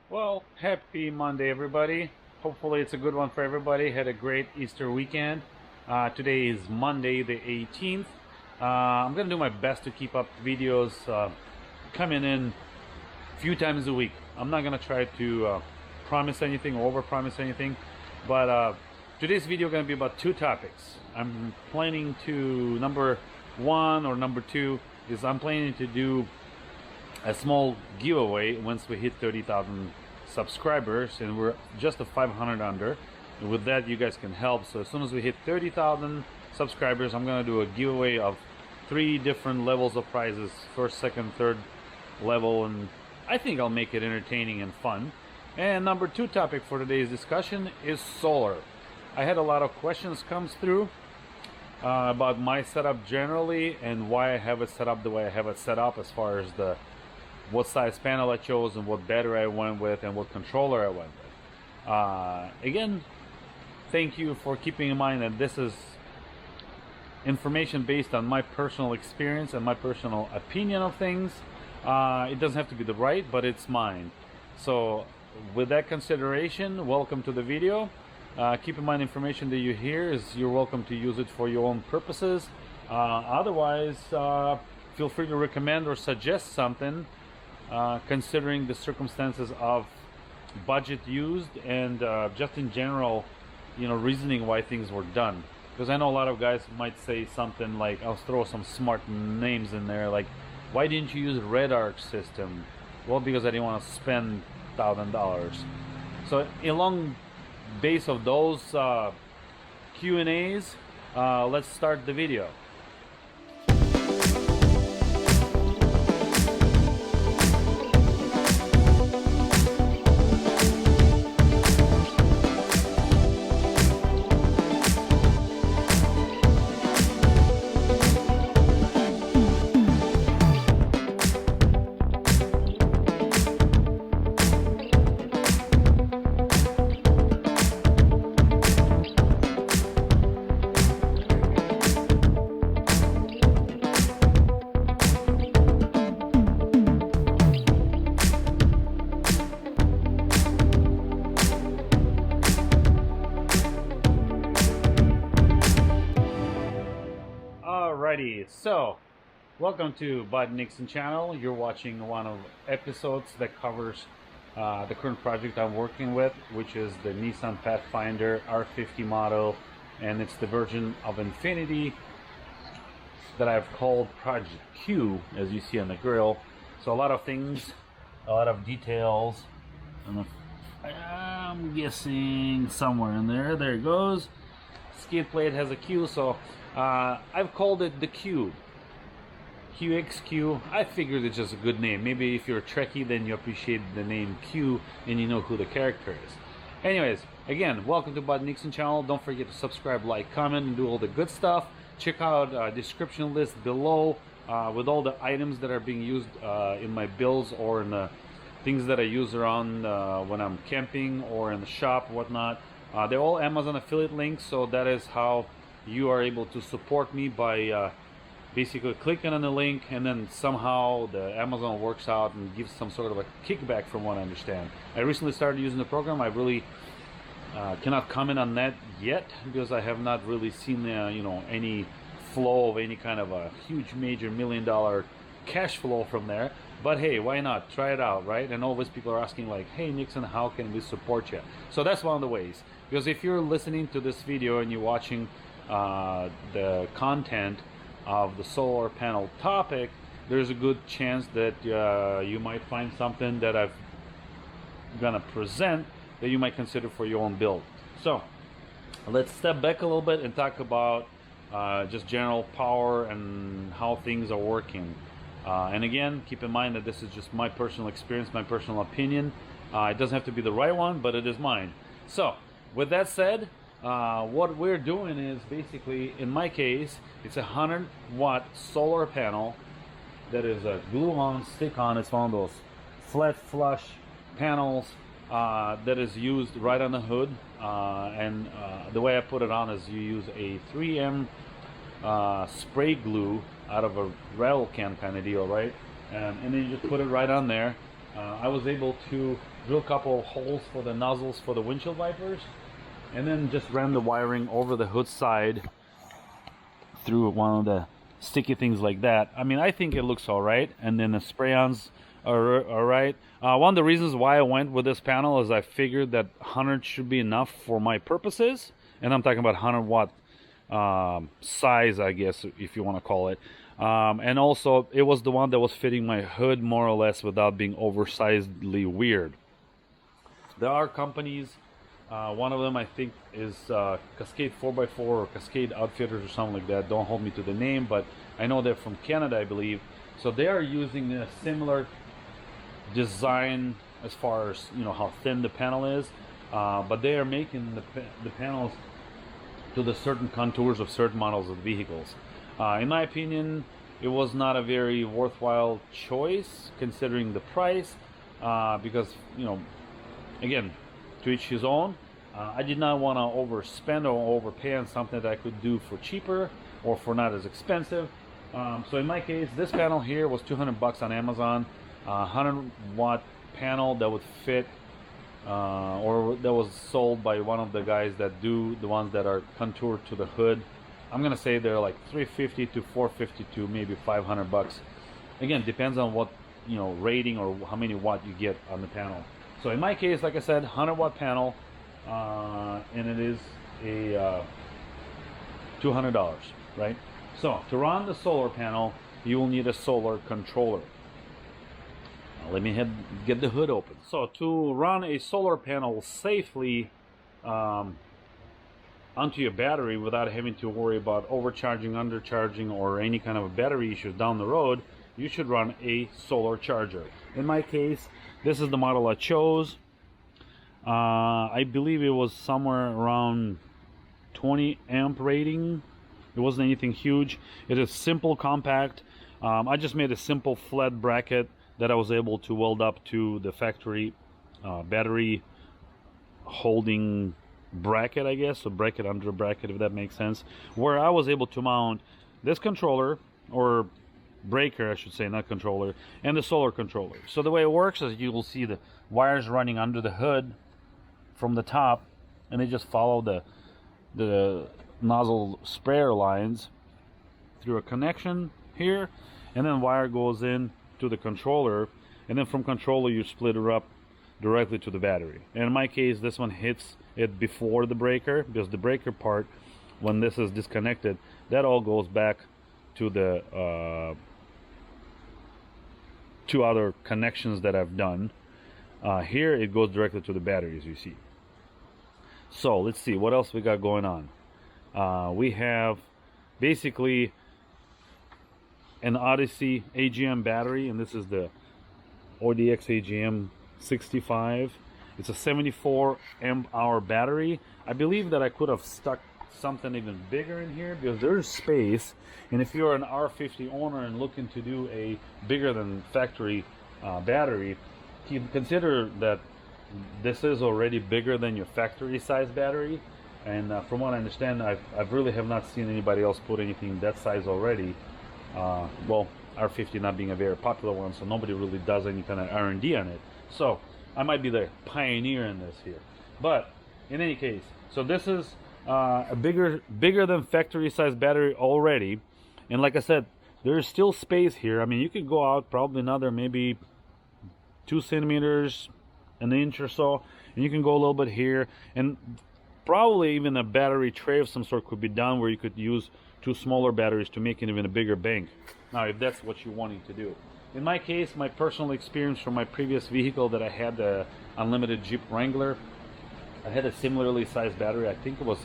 Well, happy Monday, everybody. Hopefully, it's a good one for everybody. Had a great Easter weekend. Today is Monday, the 18th. I'm gonna do my best to keep up videos coming in a few times a week. I'm not gonna try to promise anything or overpromise anything, but today's video gonna be about two topics. I'm planning to number one or number two is I'm planning to do a small giveaway once we hit 30,000 subscribers, and we're just a 500 under. And with that, you guys can help. So as soon as we hit 30,000 subscribers, I'm gonna do a giveaway of 3 different levels of prizes: first, second, third level, and I think I'll make it entertaining and fun. And number 2 topic for today's discussion is solar. I had a lot of questions comes through about my setup generally and why I have it set up the way I have it set up, as far as the what size panel I chose and what battery I went with and what controller I went with. Again, thank you for keeping in mind that this is information based on my personal experience and my personal opinion of things. It doesn't have to be the right, but it's mine. So with that consideration, welcome to the video. Keep in mind, information that you hear is you're welcome to use it for your own purposes. Otherwise, feel free to recommend or suggest something considering the circumstances of budget used and just in general, reasoning why things were done. Because I know a lot of guys might say something like, I'll throw some smart names in there, like, why didn't you use Red Arc system? Well, because I didn't want to spend $1,000. So along base of those Q&As, let's start the video. Alrighty, so welcome to Bud Nixon channel. You're watching one of episodes that covers the current project I'm working with, which is the Nissan Pathfinder R50 model, and it's the version of Infinity that I've called Project Q, as you see on the grill. So a lot of things, a lot of details. I'm guessing somewhere in there. There it goes. Skid plate has a Q, so I've called it the Q. QXQ. I figured it's just a good name. Maybe if you're a Trekkie, then you appreciate the name Q and you know who the character is. Anyways, again, welcome to Bud Nixon channel. Don't forget to subscribe, like, comment, and do all the good stuff. Check out description list below with all the items that are being used in my builds or in the things that I use around when I'm camping or in the shop, whatnot. They're all Amazon affiliate links, so that is how you are able to support me by basically clicking on the link, and then somehow the Amazon works out and gives some sort of a kickback, from what I understand. I recently started using the program. I really cannot comment on that yet because I have not really seen any flow of any kind of a huge major $1 million cash flow from there. But hey, why not try it out, right? And always people are asking like, hey Nixon, how can we support you? So that's one of the ways. Because if you're listening to this video and you're watching the content of the solar panel topic, there's a good chance that you might find something that I'm gonna present that you might consider for your own build. So let's step back a little bit and talk about just general power and how things are working. And again, keep in mind that this is just my personal experience, my personal opinion. It doesn't have to be the right one, but it is mine. So with that said, what we're doing is basically, in my case, it's a 100-watt solar panel that is a glue-on, stick-on. It's one of those flat flush panels that is used right on the hood. And the way I put it on is you use a 3M spray glue out of a rattle can kind of deal, right? And then you just put it right on there. I was able to drill a couple holes for the nozzles for the windshield wipers, and then just ran the wiring over the hood side through one of the sticky things like that. I mean, I think it looks all right, and then the spray-ons are all right. One of the reasons why I went with this panel is I figured that 100 should be enough for my purposes, and I'm talking about 100 watt size, I guess, if you want to call it. And also, it was the one that was fitting my hood more or less without being oversizedly weird. There are companies, one of them I think is Cascade 4x4 or Cascade Outfitters or something like that. Don't hold me to the name, but I know they're from Canada, I believe. So they are using a similar design as far as, you know, how thin the panel is, but they are making the panels to the certain contours of certain models of vehicles. In my opinion, it was not a very worthwhile choice considering the price, because, you know, again, to each his own. I did not want to overspend or overpay on something that I could do for cheaper or for not as expensive. So in my case, this panel here was 200 bucks on Amazon. 100 watt panel that would fit, or that was sold by one of the guys that do the ones that are contoured to the hood. I'm gonna say they're like 350 to 450 to maybe 500 bucks. Again, depends on what, you know, rating or how many watt you get on the panel. So in my case, like I said, 100 watt panel, and it is a $200, right? So to run the solar panel, you will need a solar controller. Let me get the hood open. So to run a solar panel safely onto your battery without having to worry about overcharging, undercharging, or any kind of battery issues down the road, you should run a solar charger. In my case, this is the model I chose. I believe it was somewhere around 20 amp rating. It wasn't anything huge. It is simple, compact. I just made a simple flat bracket that I was able to weld up to the factory battery holding bracket, I guess, so bracket under bracket, if that makes sense, where I was able to mount this controller, or breaker I should say, not controller, and the solar controller. So the way it works is you will see the wires running under the hood from the top, and they just follow the nozzle sprayer lines through a connection here, and then wire goes in to the controller, and then from controller you split it up directly to the battery. And in my case, this one hits it before the breaker, because the breaker part, when this is disconnected, that all goes back to the two other connections that I've done. Here it goes directly to the battery, as you see. So let's see what else we got going on. We have basically an Odyssey AGM battery, and this is the Odyssey AGM 65. It's a 74 amp hour battery. I believe that I could have stuck something even bigger in here because there's space, and if you're an R50 owner and looking to do a bigger than factory battery, consider that this is already bigger than your factory size battery. And from what I understand, I've really have not seen anybody else put anything that size already. Well, R50 not being a very popular one, so nobody really does any kind of R&D on it. So I might be the pioneer in this here. But in any case, so this is a bigger than factory size battery already. And like I said, there's still space here. I mean, you could go out probably another maybe 2 centimeters, an inch or so, and you can go a little bit here, and probably even a battery tray of some sort could be done where you could use 2 smaller batteries to make it even a bigger bank. Now, if that's what you're wanting to do. In my case, my personal experience from my previous vehicle that I had, the unlimited Jeep Wrangler, I had a similarly sized battery. I think it was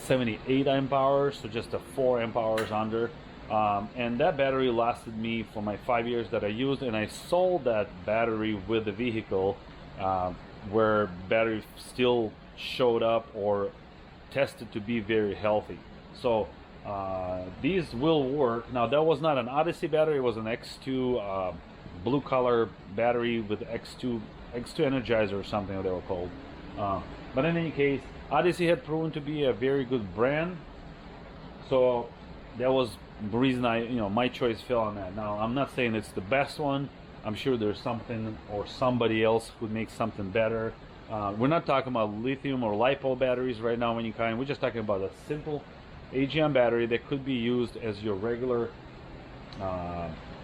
78 amp hours, so just a 4 amp hours under. And that battery lasted me for my 5 years that I used, and I sold that battery with the vehicle where battery still showed up or tested to be very healthy. So these will work. Now, that was not an Odyssey battery, it was an X2 blue color battery with X2 Energizer or something that they were called. But in any case, Odyssey had proven to be a very good brand, so that was the reason my choice fell on that. Now, I'm not saying it's the best one, I'm sure there's something or somebody else who makes something better. We're not talking about lithium or lipo batteries right now of any kind. We're just talking about a simple AGM battery that could be used as your regular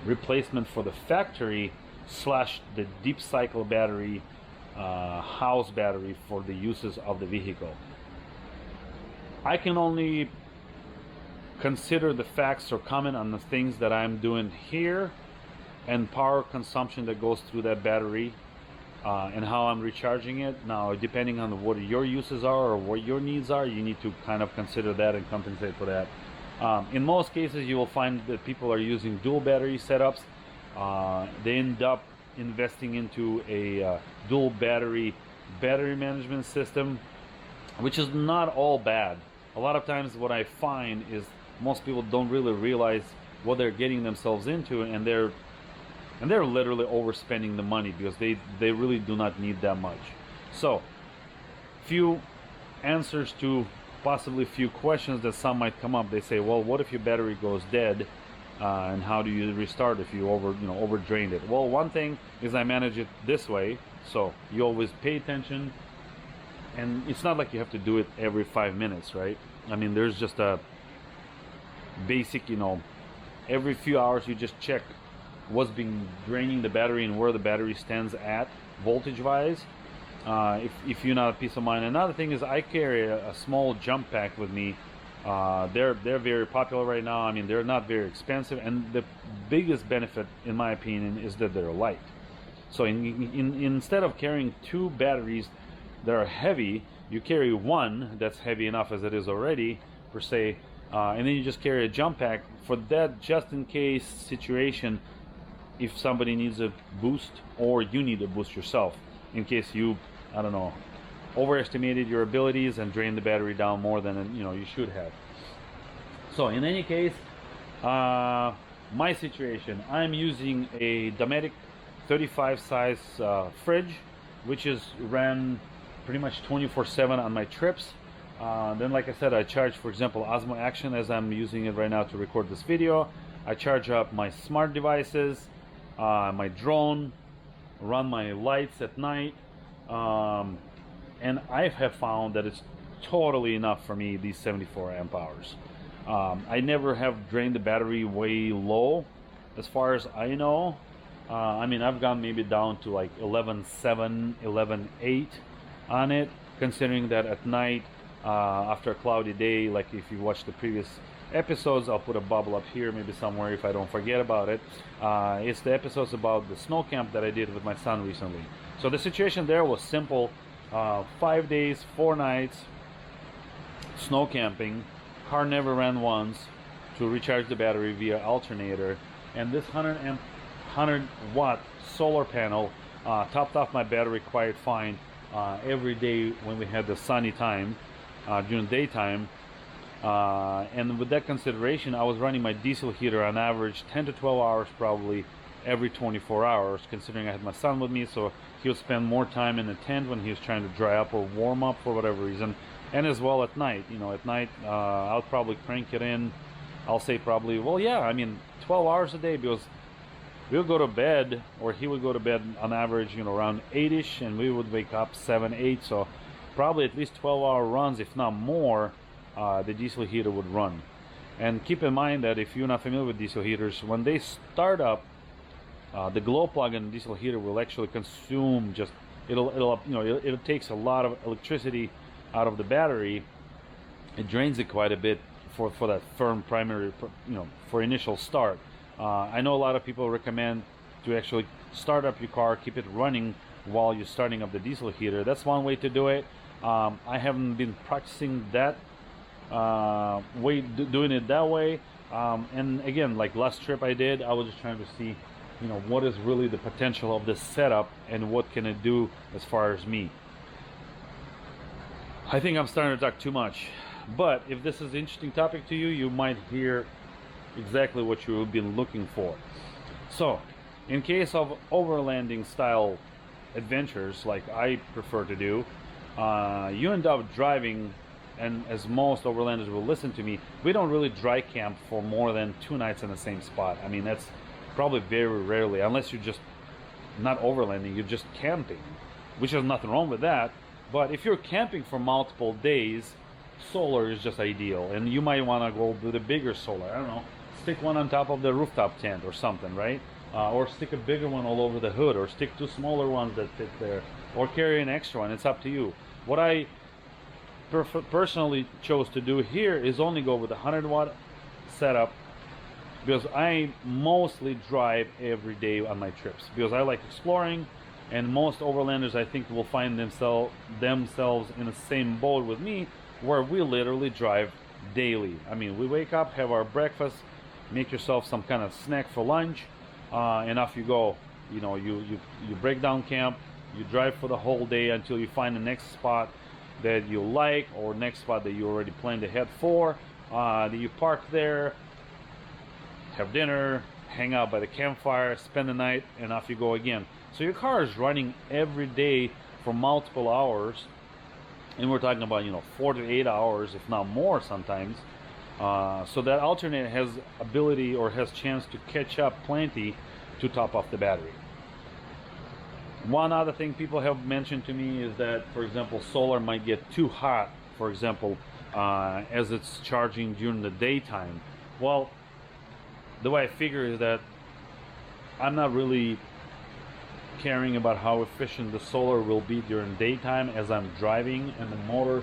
replacement for the factory slash the deep cycle battery, house battery for the uses of the vehicle. I can only consider the facts or comment on the things that I'm doing here and power consumption that goes through that battery, and how I'm recharging it. Now, depending on what your uses are or what your needs are, you need to kind of consider that and compensate for that. In most cases, you will find that people are using dual battery setups. They end up investing into a dual battery management system, which is not all bad. A lot of times what I find is most people don't really realize what they're getting themselves into, and they're literally overspending the money because they really do not need that much. So, few answers to possibly few questions that some might come up. They say, well, what if your battery goes dead, and how do you restart if you over drained it? Well, one thing is I manage it this way, so you always pay attention, and it's not like you have to do it every 5 minutes, right? I mean, there's just a basic, every few hours you just check what's been draining the battery and where the battery stands at voltage wise, if you not peace of mind. Another thing is I carry a small jump pack with me. They're very popular right now. I mean, they're not very expensive, and the biggest benefit in my opinion is that they're light. So instead of carrying two batteries that are heavy, you carry one that's heavy enough as it is already per se, and then you just carry a jump pack for that just in case situation, if somebody needs a boost or you need a boost yourself, in case you, I don't know, overestimated your abilities and drained the battery down more than you should have. So in any case, my situation, I'm using a Dometic 35 size fridge, which is ran pretty much 24/7 on my trips. Then, like I said, I charge, for example, Osmo Action as I'm using it right now to record this video. I charge up my smart devices, my drone, run my lights at night, and I have found that it's totally enough for me, these 74 amp hours. I never have drained the battery way low, as far as I know. I mean, I've gone maybe down to like 11.7, 11.8 on it, considering that at night, after a cloudy day, like if you watch the previous episodes, I'll put a bubble up here maybe somewhere if I don't forget about it. It's the episodes about the snow camp that I did with my son recently. So the situation there was simple. 5 days, 4 nights, snow camping, car never ran once, to recharge the battery via alternator, and this 100 watt solar panel topped off my battery quite fine every day when we had the sunny time during daytime. And with that consideration, I was running my diesel heater on average 10 to 12 hours probably every 24 hours, considering I had my son with me, so he would spend more time in the tent when he was trying to dry up or warm up for whatever reason. And as well at night, at night I'll probably crank it in, I'll say probably, well, yeah, I mean 12 hours a day, because we'll go to bed, or he would go to bed on average around 8ish, and we would wake up 7, 8, so probably at least 12-hour runs, if not more, the diesel heater would run. And keep in mind that if you're not familiar with diesel heaters, when they start up, the glow plug in the diesel heater will actually consume it takes a lot of electricity out of the battery. It drains it quite a bit for that firm primary, for initial start. I know a lot of people recommend to actually start up your car, keep it running while you're starting up the diesel heater. That's one way to do it. I haven't been practicing that doing it that way. And again, like last trip I did, I was just trying to see what is really the potential of this setup and what can it do as far as me. I think I'm starting to talk too much, but if this is an interesting topic to you, you might hear exactly what you've been looking for. So in case of overlanding style adventures like I prefer to do, you end up driving, and as most overlanders will listen to me, we don't really dry camp for more than 2 nights in the same spot. I mean, that's probably very rarely, unless you're just not overlanding, you're just camping, which is nothing wrong with that. But if you're camping for multiple days, solar is just ideal. And you might want to go with a bigger solar. I don't know, stick one on top of the rooftop tent or something, right? Or stick a bigger one all over the hood, or stick two smaller ones that fit there, or carry an extra one. It's up to you. What I personally chose to do here is only go with a 100-watt setup, because I mostly drive every day on my trips, because I like exploring, and most overlanders I think will find themselves in the same boat with me, where we literally drive daily. I mean, we wake up, have our breakfast, make yourself some kind of snack for lunch, and off you go. You know, you break down camp, you drive for the whole day until you find the next spot that you like, or next spot that you already planned ahead for. That you park there, have dinner, hang out by the campfire, spend the night, and off you go again. So your car is running every day for multiple hours, and we're talking about, you know, 4 to 8 hours, if not more sometimes. So that alternator has ability, or has chance to catch up plenty to top off the battery. One other thing people have mentioned to me is that, for example, solar might get too hot, for example, as it's charging during the daytime. Well, the way I figure is that I'm not really caring about how efficient the solar will be during daytime as I'm driving, and the motor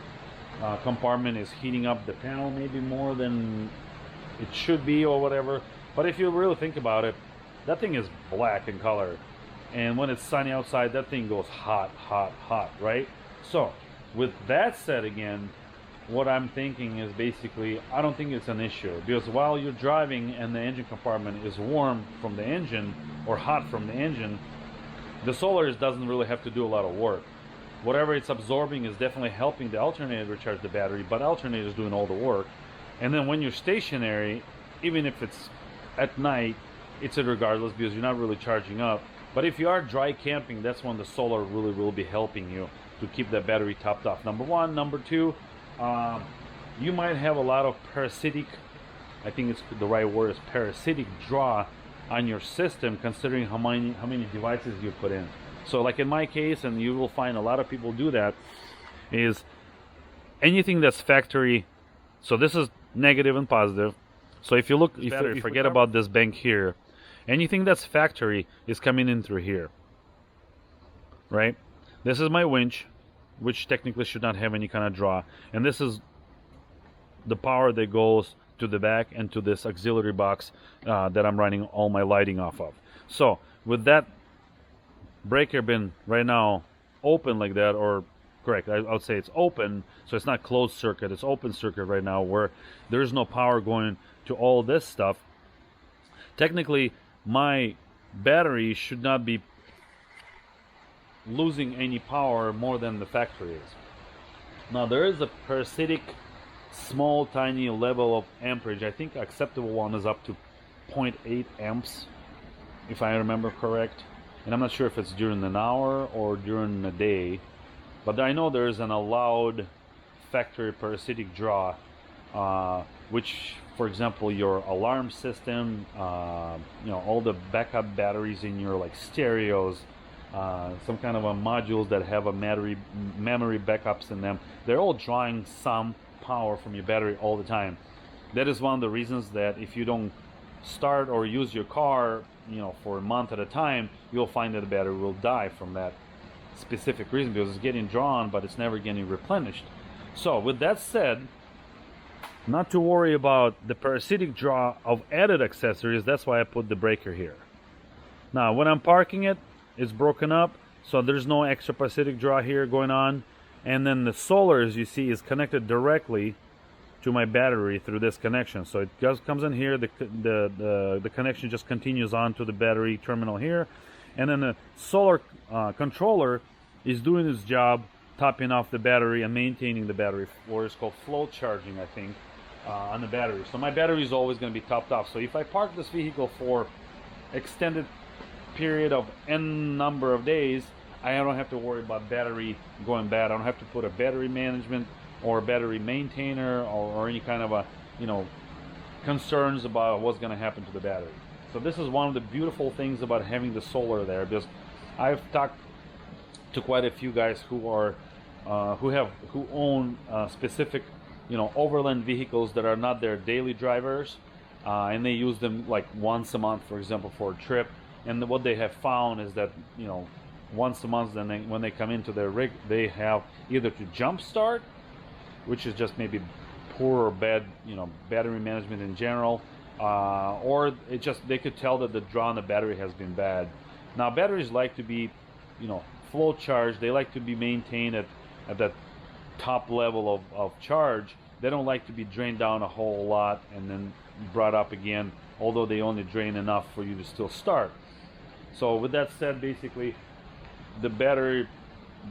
compartment is heating up the panel maybe more than it should be or whatever. But if you really think about it, that thing is black in color, and when it's sunny outside, that thing goes hot, hot, hot, right? So with that said, again, what I'm thinking is basically, I don't think it's an issue, because while you're driving and the engine compartment is warm from the engine or hot from the engine, the solar doesn't really have to do a lot of work. Whatever it's absorbing is definitely helping the alternator recharge the battery, but alternator is doing all the work. And then when you're stationary, even if it's at night, it's regardless, because you're not really charging up. But if you are dry camping, that's when the solar really will be helping you to keep that battery topped off. Number one. Number two, you might have a lot of parasitic, I think it's the right word is parasitic draw on your system, considering how many devices you put in. So like in my case, and you will find a lot of people do that, is anything that's factory. So this is negative and positive. So if you look, if you forget about this bank here, anything that's factory is coming in through here, right? This is my winch, which technically should not have any kind of draw, and this is the power that goes to the back and to this auxiliary box that I'm running all my lighting off of. So with that breaker bin right now open like that, or correct, I would say it's open, so it's not closed circuit, it's open circuit right now, where there's no power going to all this stuff. Technically my battery should not be losing any power more than the factory is. Now there is a parasitic small tiny level of amperage. I think acceptable one is up to 0.8 amps, if I remember correct, and I'm not sure if it's during an hour or during the day, but I know there's an allowed factory parasitic draw, which, for example, your alarm system, you know, all the backup batteries in your like stereos, some kind of a modules that have a memory backups in them, they're all drawing some power from your battery all the time. That is one of the reasons that if you don't start or use your car, you know, for a month at a time, you'll find that the battery will die from that specific reason, because it's getting drawn but it's never getting replenished. So with that said, not to worry about the parasitic draw of added accessories. That's why I put the breaker here. Now when I'm parking it, it's broken up, so there's no extra parasitic draw here going on. And then the solar, as you see, is connected directly to my battery through this connection. So it just comes in here, the connection just continues on to the battery terminal here, and then the solar controller is doing its job, topping off the battery and maintaining the battery, or it's called flow charging, I think, on the battery. So my battery is always going to be topped off. So if I park this vehicle for extended period of n number of days, I don't have to worry about battery going bad. I don't have to put a battery management or a battery maintainer or any kind of a, you know, concerns about what's going to happen to the battery. So this is one of the beautiful things about having the solar there, because I've talked to quite a few guys who are who own specific, you know, overland vehicles that are not their daily drivers, and they use them like once a month, for example, for a trip. And what they have found is that, you know, once a month, then when they come into their rig, they have either to jump start, which is just maybe poor or bad, you know, battery management in general, or it just, they could tell that the draw on the battery has been bad. Now batteries like to be, you know, flow charged. They like to be maintained at that top level of charge. They don't like to be drained down a whole lot and then brought up again, although they only drain enough for you to still start. So with that said, basically the battery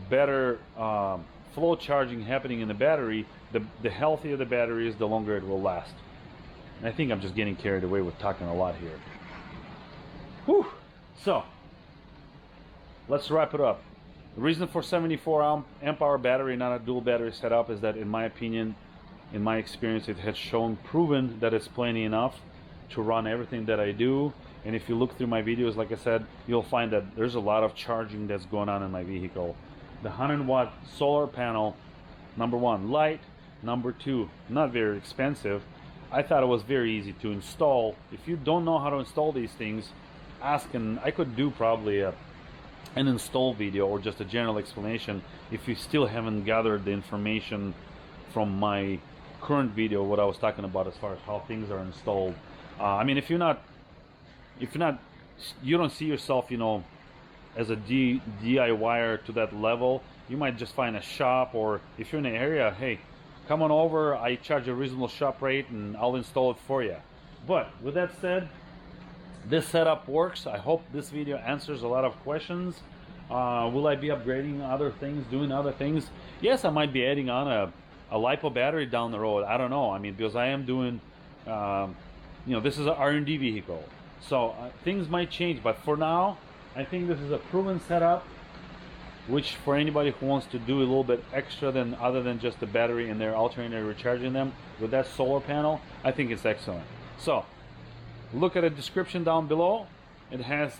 better flow charging happening in the battery, the healthier the battery is, the longer it will last. And I think I'm just getting carried away with talking a lot here. Whew. So let's wrap it up. The reason for 74 amp hour battery, not a dual battery setup, is that in my opinion, in my experience, it has proven that it's plenty enough to run everything that I do. And if you look through my videos, like I said, you'll find that there's a lot of charging that's going on in my vehicle. The 100-watt solar panel, number one, light. Number two, not very expensive. I thought it was very easy to install. If you don't know how to install these things, ask, and I could do probably an install video or just a general explanation if you still haven't gathered the information from my current video, what I was talking about as far as how things are installed. I mean, if you don't see yourself, you know, as a DIYer to that level, you might just find a shop, or if you're in the area, hey, come on over, I charge a reasonable shop rate and I'll install it for you. But with that said, this setup works. I hope this video answers a lot of questions. Will I be upgrading other things, doing other things? Yes, I might be adding on a LiPo battery down the road. I don't know. I mean, because I am doing, you know, this is an R&D vehicle. So things might change. But for now, I think this is a proven setup, which for anybody who wants to do a little bit extra than other than just the battery and their alternator recharging them with that solar panel, I think it's excellent. So look at the description down below. It has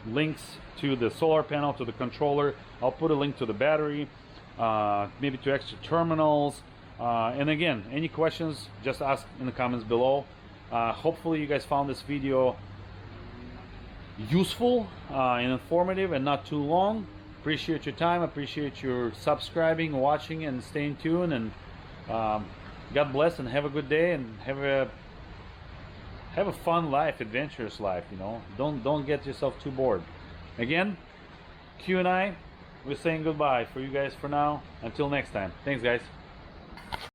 links to the solar panel, to the controller. I'll put a link to the battery, maybe to extra terminals. And again, any questions, just ask in the comments below. Hopefully you guys found this video useful and informative and not too long. Appreciate your time, appreciate your subscribing, watching, and staying tuned. And God bless, and have a good day, and have a fun life, adventurous life, you know. Don't get yourself too bored. Again, Q and I, we're saying goodbye for you guys for now. Until next time. Thanks, guys.